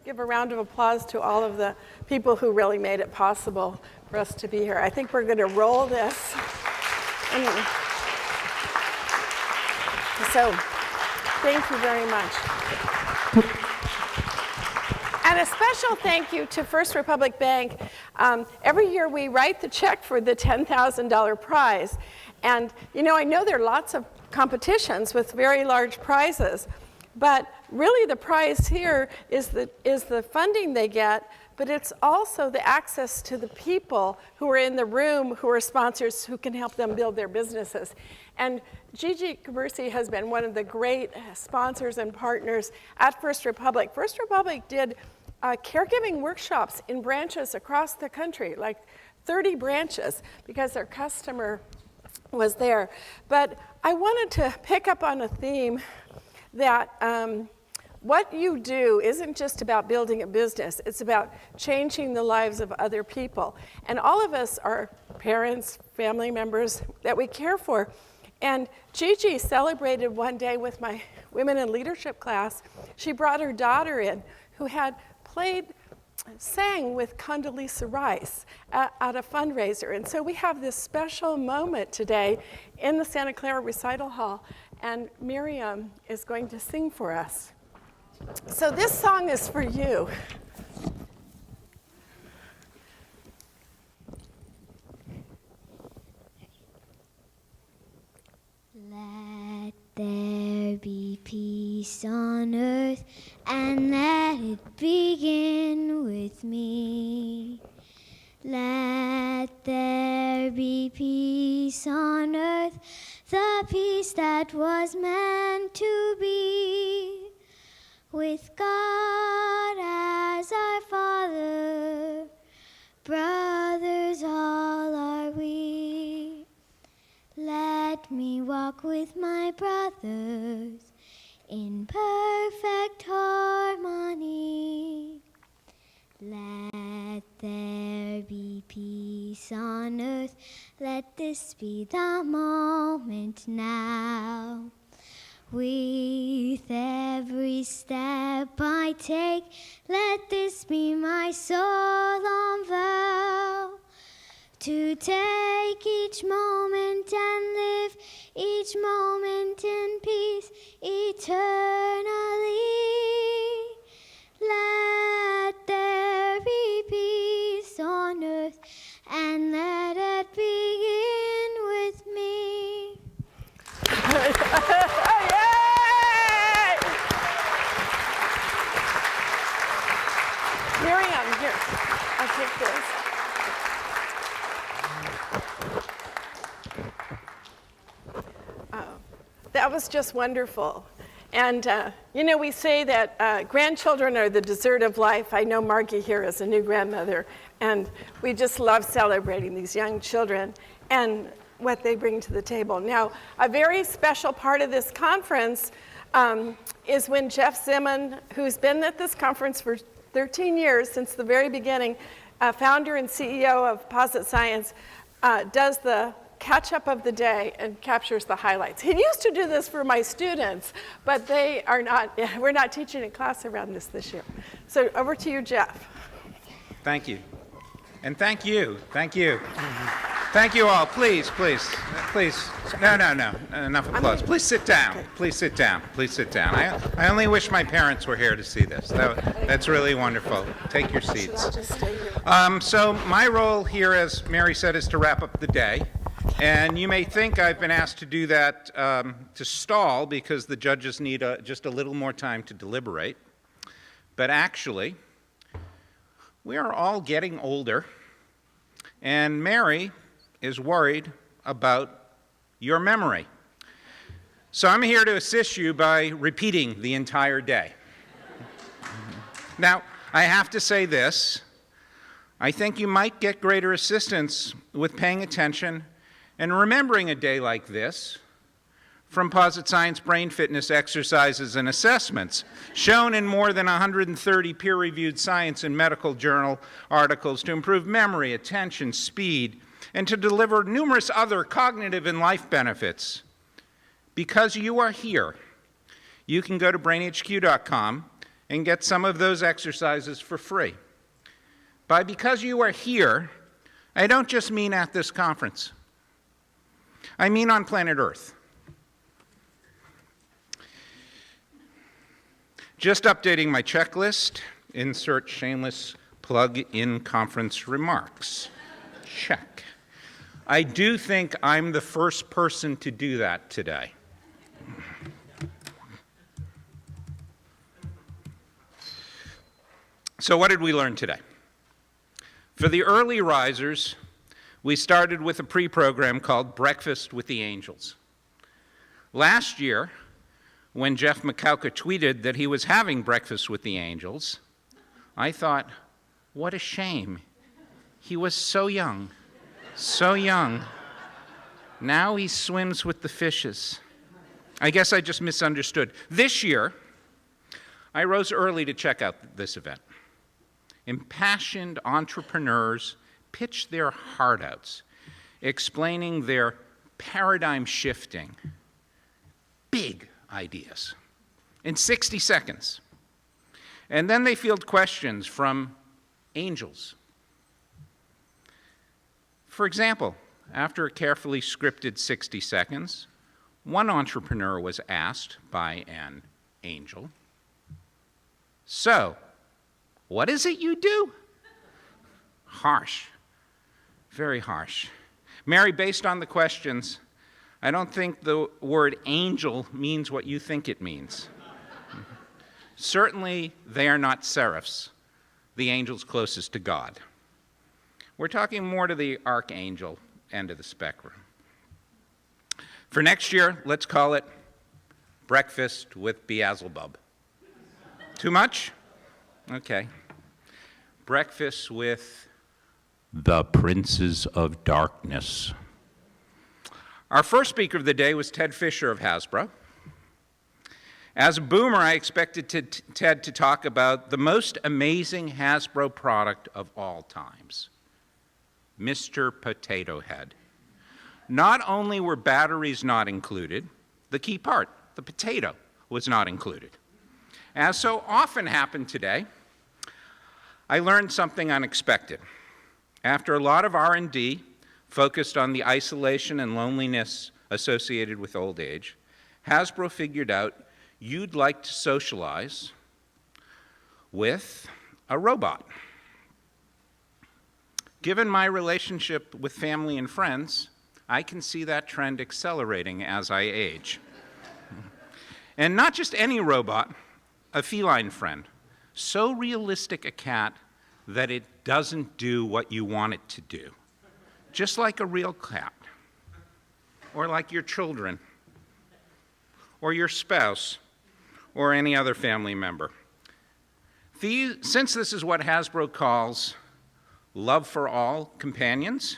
give a round of applause to all of the people who really made it possible for us to be here. I think we're going to roll this. So, thank you very much. And a special thank you to First Republic Bank. Every year we write the check for the $10,000 prize. And I know there are lots of competitions with very large prizes, but really the prize here is the funding they get, but it's also the access to the people who are in the room who are sponsors who can help them build their businesses. And Gigi Cabersi has been one of the great sponsors and partners at First Republic. First Republic did caregiving workshops in branches across the country, like 30 branches, because their customer was there. But I wanted to pick up on a theme that what you do isn't just about building a business, it's about changing the lives of other people. And all of us are parents, family members that we care for. And Gigi celebrated one day with my Women in Leadership class. She brought her daughter in who had sang with Condoleezza Rice at a fundraiser. And so we have this special moment today in the Santa Clara Recital Hall, and Miriam is going to sing for us. So this song is for you. Let there be peace on earth, and let it begin with me. Let there be peace on earth, the peace that was meant to be. With God as our Father, brothers all are we. Let me walk with my brothers in perfect harmony. Let there be peace on earth, let this be the moment now. With every step I take, let this be my solemn vow, to take each moment and live each moment in peace eternally. Let there be peace on earth, and let it begin with me. Miriam, here, I'll take this. That was just wonderful. And, we say that grandchildren are the dessert of life. I know Margie here is a new grandmother, and we just love celebrating these young children and what they bring to the table. Now, a very special part of this conference is when Jeff Zimman, who's been at this conference for 13 years, since the very beginning, founder and CEO of Posit Science, does the catch-up of the day and captures the highlights. He used to do this for my students, but we're not teaching a class around this year. So over to you, Jeff. Thank you. And thank you. Thank you. Thank you all. Please. No. Enough applause. Please sit down. Please sit down. Please sit down. I only wish my parents were here to see this. That's really wonderful. Take your seats. So my role here, as Mary said, is to wrap up the day. And you may think I've been asked to do that to stall because the judges need just a little more time to deliberate. But actually, we are all getting older, and Mary is worried about your memory. So I'm here to assist you by repeating the entire day. Now, I have to say this. I think you might get greater assistance with paying attention and remembering a day like this from Posit Science brain fitness exercises and assessments, shown in more than 130 peer-reviewed science and medical journal articles to improve memory, attention, speed, and to deliver numerous other cognitive and life benefits. Because you are here, you can go to brainhq.com and get some of those exercises for free. By because you are here, I don't just mean at this conference. I mean on planet Earth. Just updating my checklist. Insert shameless plug in conference remarks. Check. I do think I'm the first person to do that today. So what did we learn today? For the early risers, we started with a pre-program called Breakfast with the Angels. Last year, when Jeff McCauca tweeted that he was having breakfast with the angels, I thought, what a shame. He was so young, so young. Now he swims with the fishes. I guess I just misunderstood. This year, I rose early to check out this event. Impassioned entrepreneurs pitch their heart outs, explaining their paradigm-shifting, big ideas in 60 seconds. And then they field questions from angels. For example, after a carefully scripted 60 seconds, one entrepreneur was asked by an angel, "So, what is it you do?" Harsh, very harsh. Mary, based on the questions, I don't think the word angel means what you think it means. Certainly, they are not seraphs, the angels closest to God. We're talking more to the archangel end of the spectrum. For next year, let's call it Breakfast with Beelzebub. Too much? Okay. Breakfast with the Princes of Darkness. Our first speaker of the day was Ted Fisher of Hasbro. As a boomer, I expected Ted to talk about the most amazing Hasbro product of all times, Mr. Potato Head. Not only were batteries not included, the key part, the potato, was not included. As so often happened today, I learned something unexpected. After a lot of R&D focused on the isolation and loneliness associated with old age, Hasbro figured out you'd like to socialize with a robot. Given my relationship with family and friends, I can see that trend accelerating as I age. And not just any robot, a feline friend. So realistic a cat that it doesn't do what you want it to do. Just like a real cat, or like your children, or your spouse, or any other family member. Since this is what Hasbro calls love for all companions,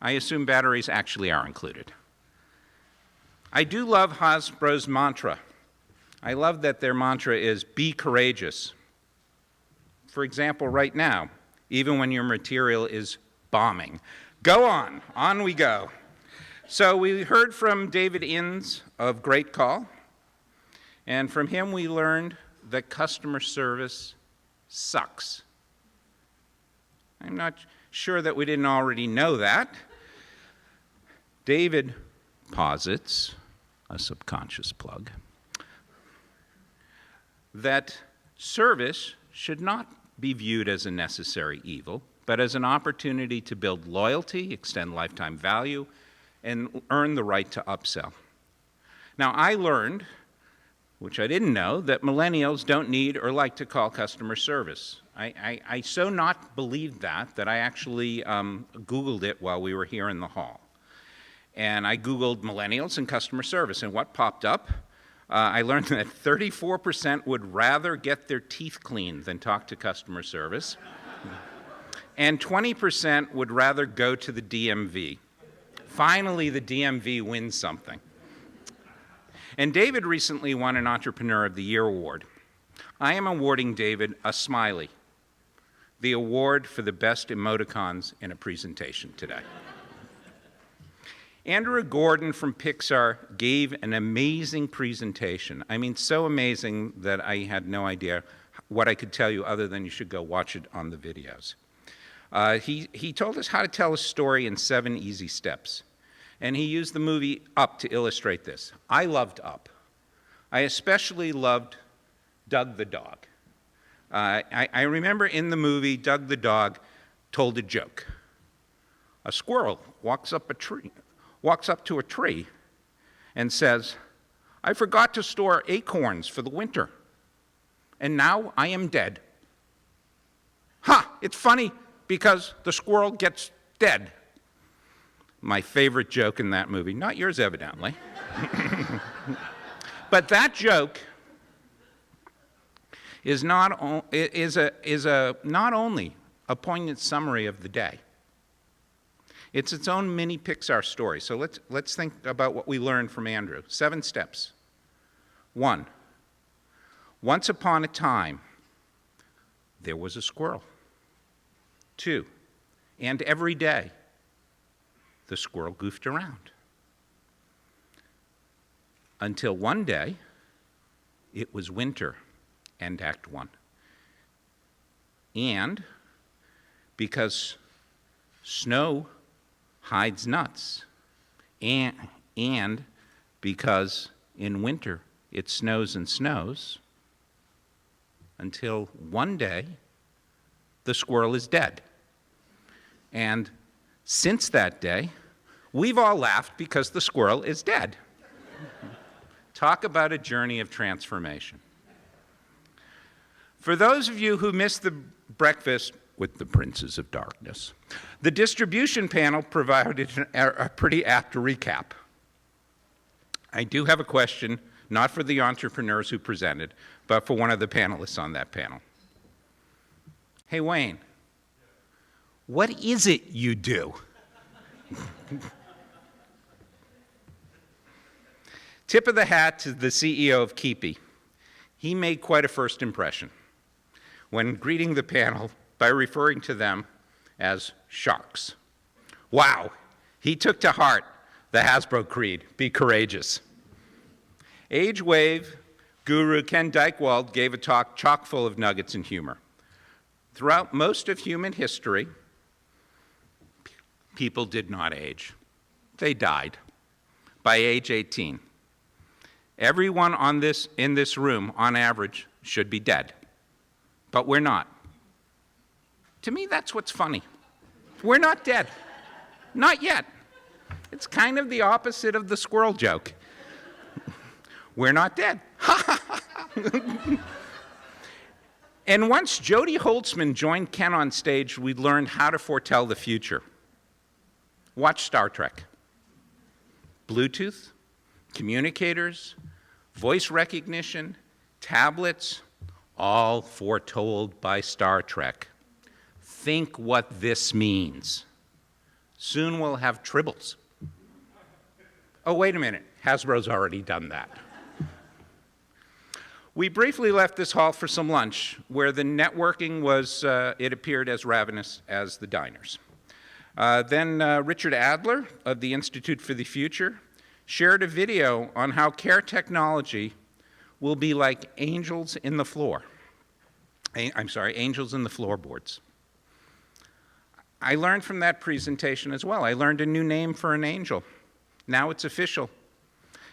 I assume batteries actually are included. I do love Hasbro's mantra. I love that their mantra is, be courageous. For example, right now, even when your material is bombing. Go on we go. So we heard from David Inns of Great Call, and from him we learned that customer service sucks. I'm not sure that we didn't already know that. David posits, a subconscious plug, that service should not be viewed as a necessary evil, but as an opportunity to build loyalty, extend lifetime value, and earn the right to upsell. Now, I learned, which I didn't know, that millennials don't need or like to call customer service. I so not believed that I actually Googled it while we were here in the hall. And I Googled millennials and customer service, and what popped up? I learned that 34% would rather get their teeth cleaned than talk to customer service. And 20% would rather go to the DMV. Finally, the DMV wins something. And David recently won an Entrepreneur of the Year award. I am awarding David a smiley, the award for the best emoticons in a presentation today. Andrew Gordon from Pixar gave an amazing presentation. I mean, so amazing that I had no idea what I could tell you other than you should go watch it on the videos. He told us how to tell a story in 7 easy steps. And he used the movie Up to illustrate this. I loved Up. I especially loved Doug the dog. I remember in the movie, Doug the dog told a joke. A squirrel walks up to a tree and says, "I forgot to store acorns for the winter, and now I am dead." Ha! It's funny because the squirrel gets dead. My favorite joke in that movie, not yours evidently. But that joke is not only a poignant summary of the day. It's its own mini Pixar story. So let's think about what we learned from Andrew. 7 steps. 1, once upon a time, there was a squirrel. 2, and every day, the squirrel goofed around. Until one day, it was winter, end Act 1. And because snow hides nuts, and because in winter it snows and snows, until one day, the squirrel is dead. And since that day, we've all laughed because the squirrel is dead. Talk about a journey of transformation. For those of you who missed the breakfast with the Princes of Darkness, the distribution panel provided a pretty apt recap. I do have a question, not for the entrepreneurs who presented, but for one of the panelists on that panel. Hey, Wayne, what is it you do? Tip of the hat to the CEO of Keepy. He made quite a first impression when greeting the panel by referring to them as sharks. Wow, he took to heart the Hasbro creed, be courageous. Age Wave guru Ken Dykewald gave a talk chock full of nuggets and humor. Throughout most of human history, people did not age. They died by age 18. Everyone in this room, on average, should be dead. But we're not. To me, that's what's funny. We're not dead. Not yet. It's kind of the opposite of the squirrel joke. We're not dead. And once Jody Holtzman joined Ken on stage, we learned how to foretell the future. Watch Star Trek. Bluetooth, communicators, voice recognition, tablets, all foretold by Star Trek. Think what this means. Soon we'll have tribbles. Oh, wait a minute. Hasbro's already done that. We briefly left this hall for some lunch, where the networking was, it appeared, as ravenous as the diners. Then Richard Adler of the Institute for the Future shared a video on how care technology will be like angels in the floor. Angels in the floorboards. I learned from that presentation as well. I learned a new name for an angel. Now it's official.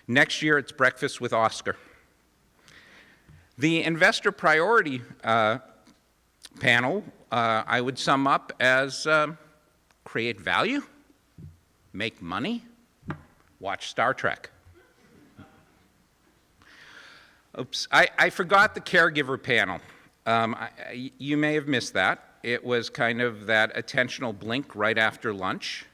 Next year it's Breakfast with Oscar. The investor priority panel I would sum up as create value, make money, watch Star Trek. Oops, I forgot the caregiver panel. You may have missed that. It was kind of that attentional blink right after lunch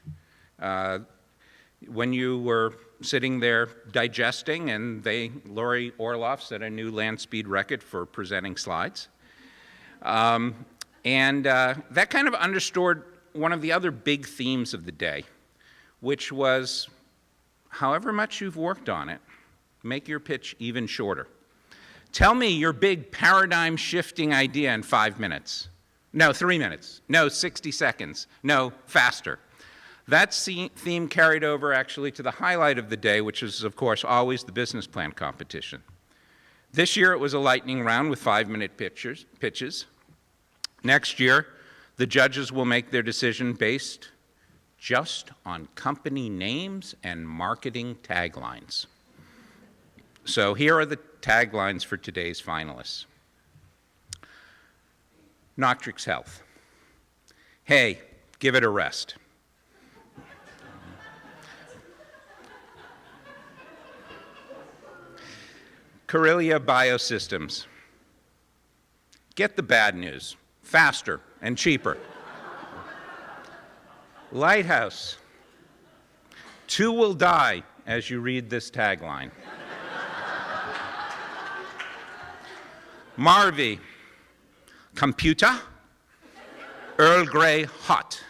when you were sitting there digesting, and Lori Orloff set a new land speed record for presenting slides. And that kind of underscored one of the other big themes of the day, which was, however much you've worked on it, make your pitch even shorter. Tell me your big paradigm-shifting idea in 5 minutes. No, 3 minutes. No, 60 seconds. No, faster. That theme carried over actually to the highlight of the day, which is, of course, always the business plan competition. This year it was a lightning round with 5-minute pitches. Next year, the judges will make their decision based just on company names and marketing taglines. So here are the taglines for today's finalists. Noctrix Health. Hey, give it a rest. Corellia Biosystems. Get the bad news, faster and cheaper. Lighthouse. 2 will die as you read this tagline. Marvy. Computer. Earl Grey hot.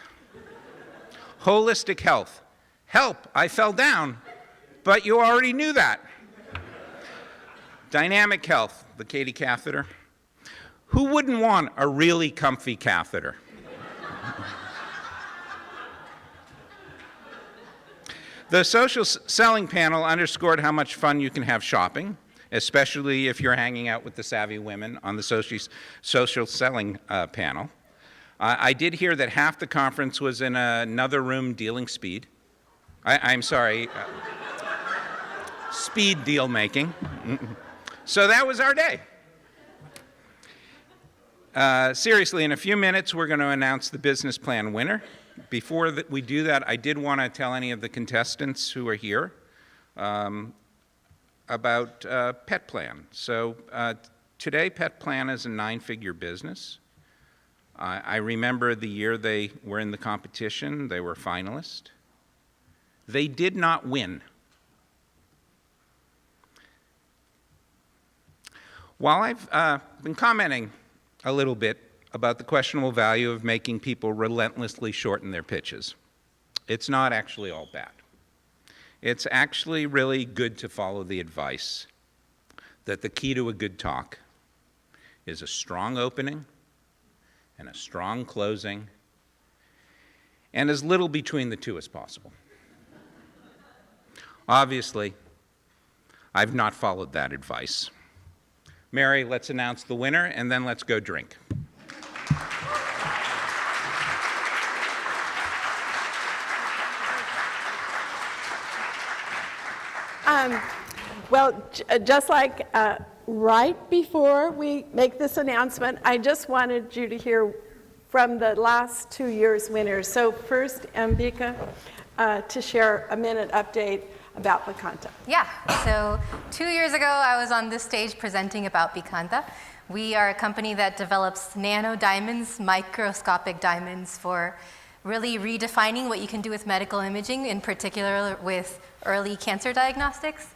Holistic Health. Help, I fell down, but you already knew that. Dynamic Health, the Katie catheter. Who wouldn't want a really comfy catheter? The social selling panel underscored how much fun you can have shopping, especially if you're hanging out with the savvy women on the social selling panel. I did hear that half the conference was in another room dealing speed. I'm sorry, speed deal making. So that was our day. Seriously, in a few minutes, we're going to announce the business plan winner. Before we do that, I did want to tell any of the contestants who are here about Pet Plan. So today, Pet Plan is a 9-figure business. I remember the year they were in the competition, they were finalists. They did not win. While I've been commenting a little bit about the questionable value of making people relentlessly shorten their pitches, it's not actually all bad. It's actually really good to follow the advice that the key to a good talk is a strong opening and a strong closing and as little between the two as possible. Obviously, I've not followed that advice. Mary, let's announce the winner, and then let's go drink. Just like right before we make this announcement, I just wanted you to hear from the last 2 years' winners. So first, Ambika, to share a minute update about Bicanta. Yeah, so 2 years ago, I was on this stage presenting about Bicanta. We are a company that develops nano diamonds, microscopic diamonds, for really redefining what you can do with medical imaging, in particular with early cancer diagnostics.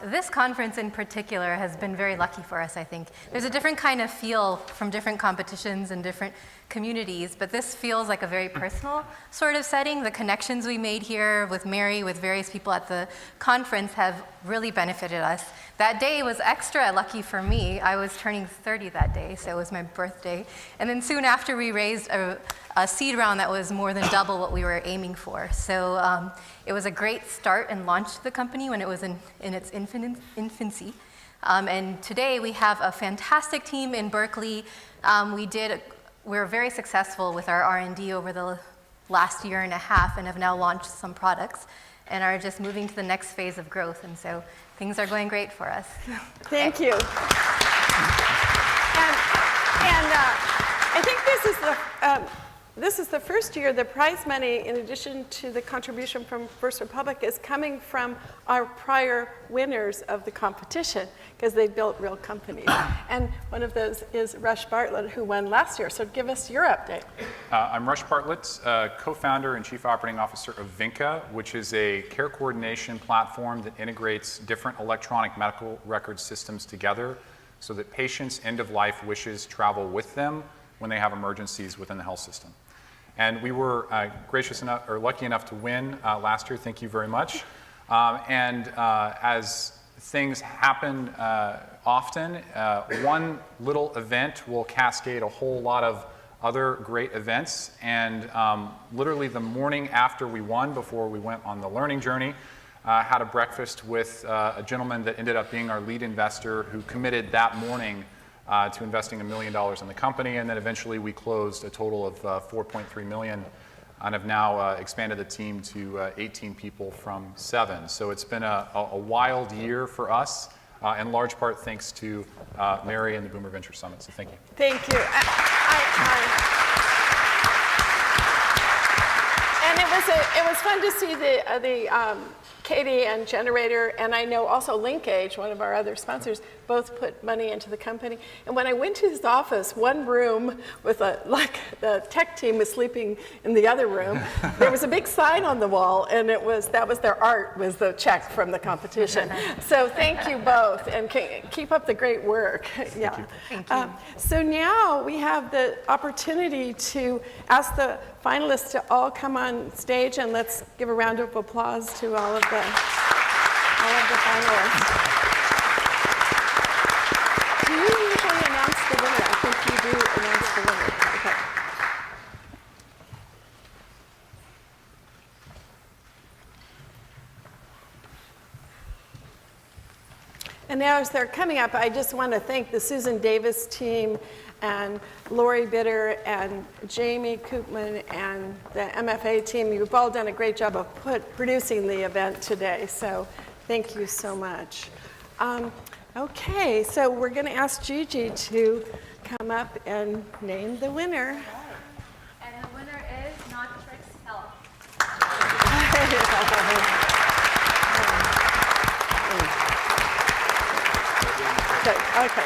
This conference in particular has been very lucky for us, I think. There's a different kind of feel from different competitions and different communities, but this feels like a very personal sort of setting. The connections we made here with Mary, with various people at the conference have really benefited us. That day was extra lucky for me. I was turning 30 that day, so it was my birthday. And then soon after, we raised a seed round that was more than double what we were aiming for. So it was a great start and launch to the company when it was in its infancy. And today we have a fantastic team in Berkeley. We were very successful with our R&D over the last year and a half and have now launched some products and are just moving to the next phase of growth. And so things are going great for us. Thank you. And I think this is the first year the prize money, in addition to the contribution from First Republic, is coming from our prior winners of the competition, because they built real companies. And one of those is Rush Bartlett, who won last year. So give us your update. I'm Rush Bartlett, co-founder and chief operating officer of Vinca, which is a care coordination platform that integrates different electronic medical record systems together so that patients' end-of-life wishes travel with them when they have emergencies within the health system. And we were lucky enough to win last year. Thank you very much. As things happen often, one little event will cascade a whole lot of other great events. And literally the morning after we won, before we went on the learning journey, had a breakfast with a gentleman that ended up being our lead investor who committed that morning to investing $1 million in the company, and then eventually we closed a total of $4.3 million and have now expanded the team to 18 people from 7. So it's been a wild year for us, in large part thanks to Mary and the Boomer Venture Summit. So thank you. Thank you. And it was fun to see the Katie and Generator, and I know also Linkage, one of our other sponsors, both put money into the company. And when I went to his office, one room with the tech team was sleeping in the other room. There was a big sign on the wall, and that was their art, was the check from the competition. So thank you both, and keep up the great work. Yeah. Thank you. So now we have the opportunity to ask the finalists to all come on stage, and let's give a round of applause to all of the finalists. Do you usually announce the winner? I think you do announce the winner. Okay. And now as they're coming up, I just want to thank the Susan Davis team and Lori Bitter and Jamie Koopman and the MFA team. You've all done a great job of producing the event today, so thank you so much. Okay, so we're going to ask Gigi to come up and name the winner. And the winner is Not Tricks Health. Okay.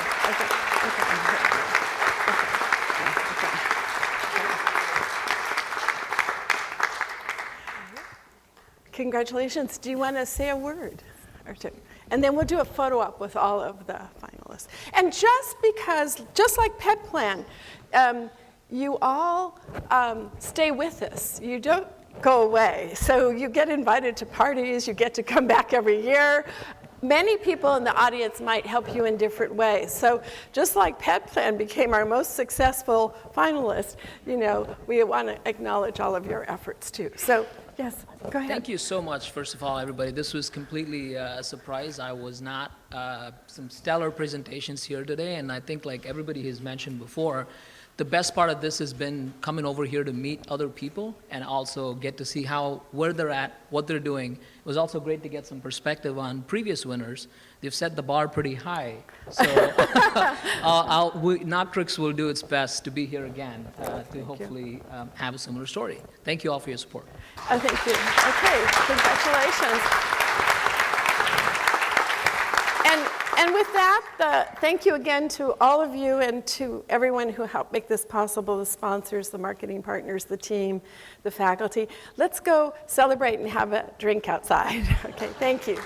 Congratulations. Do you want to say a word or two? And then we'll do a photo op with all of the finalists. And just like Pet Plan, you all stay with us. You don't go away. So you get invited to parties, you get to come back every year. Many people in the audience might help you in different ways. So just like Pet Plan became our most successful finalist, we want to acknowledge all of your efforts too. So yes, go ahead. Thank you so much, first of all, everybody. This was completely a surprise. I was not, some stellar presentations here today, and I think like everybody has mentioned before, the best part of this has been coming over here to meet other people and also get to see where they're at, what they're doing. It was also great to get some perspective on previous winners. They've set the bar pretty high. So Noctrix will do its best to be here again to hopefully have a similar story. Thank you all for your support. Thank you. Okay, congratulations. And with that, thank you again to all of you and to everyone who helped make this possible, the sponsors, the marketing partners, the team, the faculty. Let's go celebrate and have a drink outside. Okay, thank you.